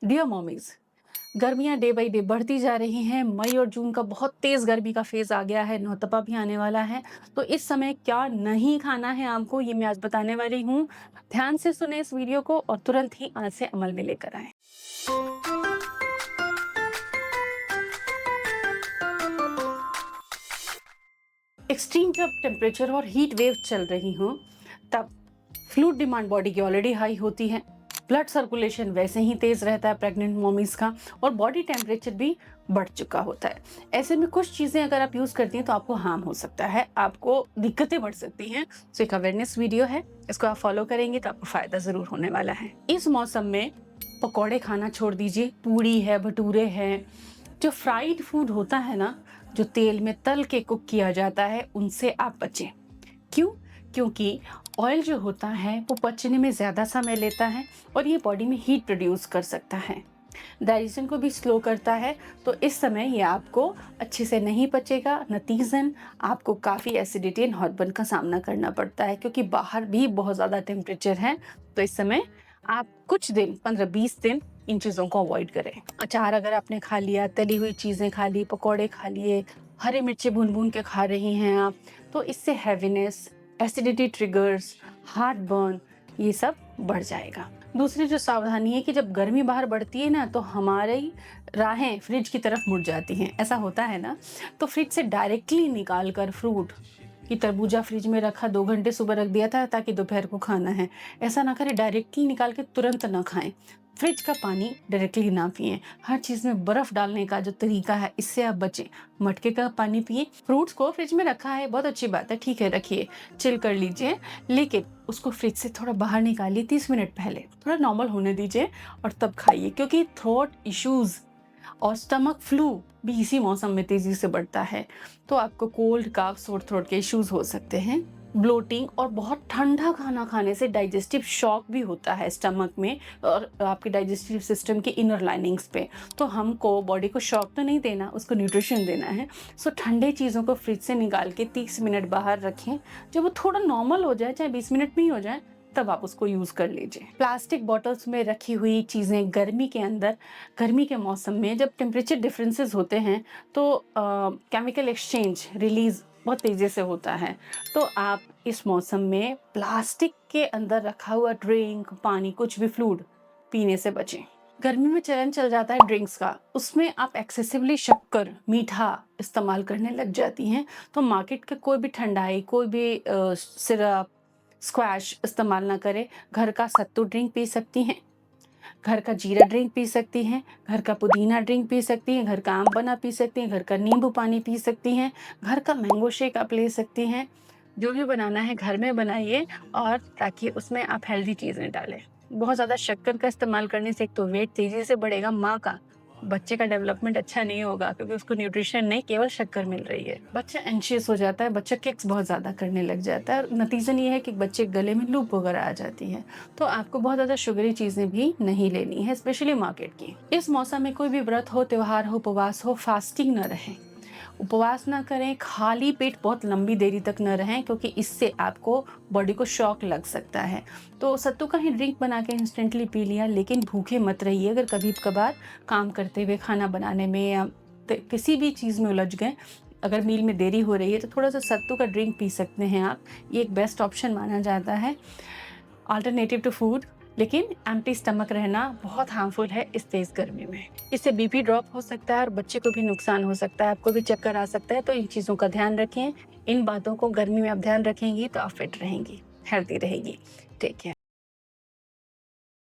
Dear mommies, गर्मियां day by day बढ़ती जा रही हैं। मई और जून का बहुत तेज गर्मी का फेज आ गया है, नौतपा भी आने वाला है। तो इस समय क्या नहीं खाना है आपको, ये मैं आज बताने वाली हूँ। ध्यान से सुने इस वीडियो को और तुरंत ही आज से अमल में लेकर आए। एक्सट्रीम जब टेम्परेचर और हीट वेव चल रही हो तब फ्लूइड डिमांड बॉडी की ऑलरेडी हाई होती है, ब्लड सर्कुलेशन वैसे ही तेज रहता है प्रेग्नेंट मॉमीज का, और बॉडी टेम्परेचर भी बढ़ चुका होता है। ऐसे में कुछ चीजें अगर आप यूज करती हैं तो आपको हार्म हो सकता है, आपको दिक्कतें बढ़ सकती हैं। तो एक अवेयरनेस वीडियो है, इसको आप फॉलो करेंगे तो आपको फायदा जरूर होने वाला है। इस मौसम में पकौड़े खाना छोड़ दीजिए, पूड़ी है, भटूरे हैं, जो फ्राइड फूड होता है ना, जो तेल में तल के कुक किया जाता है, उनसे आप बचें। क्यों? क्योंकि ऑयल जो होता है वो पचने में ज़्यादा समय लेता है और ये बॉडी में हीट प्रोड्यूस कर सकता है, डाइजेशन को भी स्लो करता है। तो इस समय ये आपको अच्छे से नहीं पचेगा, नतीजन आपको काफ़ी एसिडिटी एंड हॉटबर्न का सामना करना पड़ता है, क्योंकि बाहर भी बहुत ज़्यादा टेम्परेचर है। तो इस समय आप कुछ दिन 15-20 दिन इन चीज़ों को अवॉइड करें। अचार अगर आपने खा लिया, तली हुई चीज़ें खा ली, पकौड़े खा लिए, हरी मिर्ची भून भून के खा रही हैं आप, तो इससे heaviness, acidity triggers, heart burn, ये सब बढ़ जाएगा। दूसरी जो सावधानी है कि जब गर्मी बाहर बढ़ती है ना, तो हमारी राहें फ्रिज की तरफ मुड़ जाती हैं, ऐसा होता है ना। तो फ्रिज से डायरेक्टली निकाल कर फ्रूट कि तरबूजा फ्रिज में रखा 2 घंटे सुबह रख दिया था ताकि दोपहर को खाना है, ऐसा ना करें। डायरेक्टली निकाल के तुरंत ना खाएं, फ्रिज का पानी डायरेक्टली ना पिएं। हर चीज़ में बर्फ़ डालने का जो तरीका है, इससे आप बचें। मटके का पानी पिए। फ्रूट्स को फ्रिज में रखा है, बहुत अच्छी बात है, ठीक है, रखिए, चिल कर लीजिए, लेकिन उसको फ्रिज से थोड़ा बाहर निकालिए 30 मिनट पहले, थोड़ा नॉर्मल होने दीजिए और तब खाइए। क्योंकि थ्रोट इश्यूज़ और स्टमक फ्लू भी इसी मौसम में तेज़ी से बढ़ता है, तो आपको कोल्ड, काफ, सोर थ्रोट के इश्यूज़ हो सकते हैं। ब्लोटिंग और बहुत ठंडा खाना खाने से डाइजेस्टिव शॉक भी होता है स्टमक में और आपके डाइजेस्टिव सिस्टम के इनर लाइनिंग्स पे। तो हमको बॉडी को शॉक तो नहीं देना, उसको न्यूट्रिशन देना है। सो ठंडे चीज़ों को फ्रिज से निकाल के 30 मिनट बाहर रखें। जब वो थोड़ा नॉर्मल हो जाए, चाहे 20 मिनट में ही हो जाए, तब आप उसको यूज़ कर लीजिए। प्लास्टिक बॉटल्स में रखी हुई चीज़ें गर्मी के अंदर, गर्मी के मौसम में जब टेम्परेचर डिफरेंसेस होते हैं तो केमिकल एक्सचेंज रिलीज़ बहुत तेज़ी से होता है। तो आप इस मौसम में प्लास्टिक के अंदर रखा हुआ ड्रिंक, पानी, कुछ भी फ्लूइड पीने से बचें। गर्मी में चलन चल जाता है ड्रिंक्स का, उसमें आप एक्सेसिवली शक्कर, मीठा इस्तेमाल करने लग जाती हैं। तो मार्केट का कोई भी ठंडाई, कोई भी सिरप, स्क्वैश इस्तेमाल ना करें। घर का सत्तू ड्रिंक पी सकती हैं, घर का जीरा ड्रिंक पी सकती हैं, घर का पुदीना ड्रिंक पी सकती हैं, घर का आम पन्ना पी सकती हैं, घर का नींबू पानी पी सकती हैं, घर का मैंगो शेक आप ले सकती हैं। जो भी बनाना है घर में बनाइए, और ताकि उसमें आप हेल्दी चीज़ें डालें। बहुत ज़्यादा शक्कर का इस्तेमाल करने से एक तो वेट तेज़ी से बढ़ेगा माँ का, बच्चे का डेवलपमेंट अच्छा नहीं होगा, क्योंकि उसको न्यूट्रिशन नहीं, केवल शक्कर मिल रही है। बच्चा एंशियस हो जाता है, बच्चा किक्स बहुत ज़्यादा करने लग जाता है, और नतीजन ये है कि बच्चे गले में लूप वगैरह आ जाती है। तो आपको बहुत ज़्यादा शुगरी चीज़ें भी नहीं लेनी है, स्पेशली मार्केट की। इस मौसम में कोई भी व्रत हो, त्योहार हो, उपवास हो, फास्टिंग न रहें, उपवास ना करें, खाली पेट बहुत लंबी देरी तक न रहें, क्योंकि इससे आपको बॉडी को शॉक लग सकता है। तो सत्तू का ही ड्रिंक बना के इंस्टेंटली पी लिया, लेकिन भूखे मत रहिए। अगर कभी कभार काम करते हुए, खाना बनाने में या किसी भी चीज़ में उलझ गए, अगर मील में देरी हो रही है, तो थोड़ा सा सत्तू का ड्रिंक पी सकते हैं आप। ये एक बेस्ट ऑप्शन माना जाता है, अल्टरनेटिव टू फूड। लेकिन एम्प्टी स्टमक रहना बहुत हार्मफुल है इस तेज़ गर्मी में। इससे बीपी ड्रॉप हो सकता है और बच्चे को भी नुकसान हो सकता है, आपको भी चक्कर आ सकता है। तो इन चीज़ों का ध्यान रखें। इन बातों को गर्मी में आप ध्यान रखेंगी तो आप फिट रहेंगी, हेल्दी रहेगी। Take care.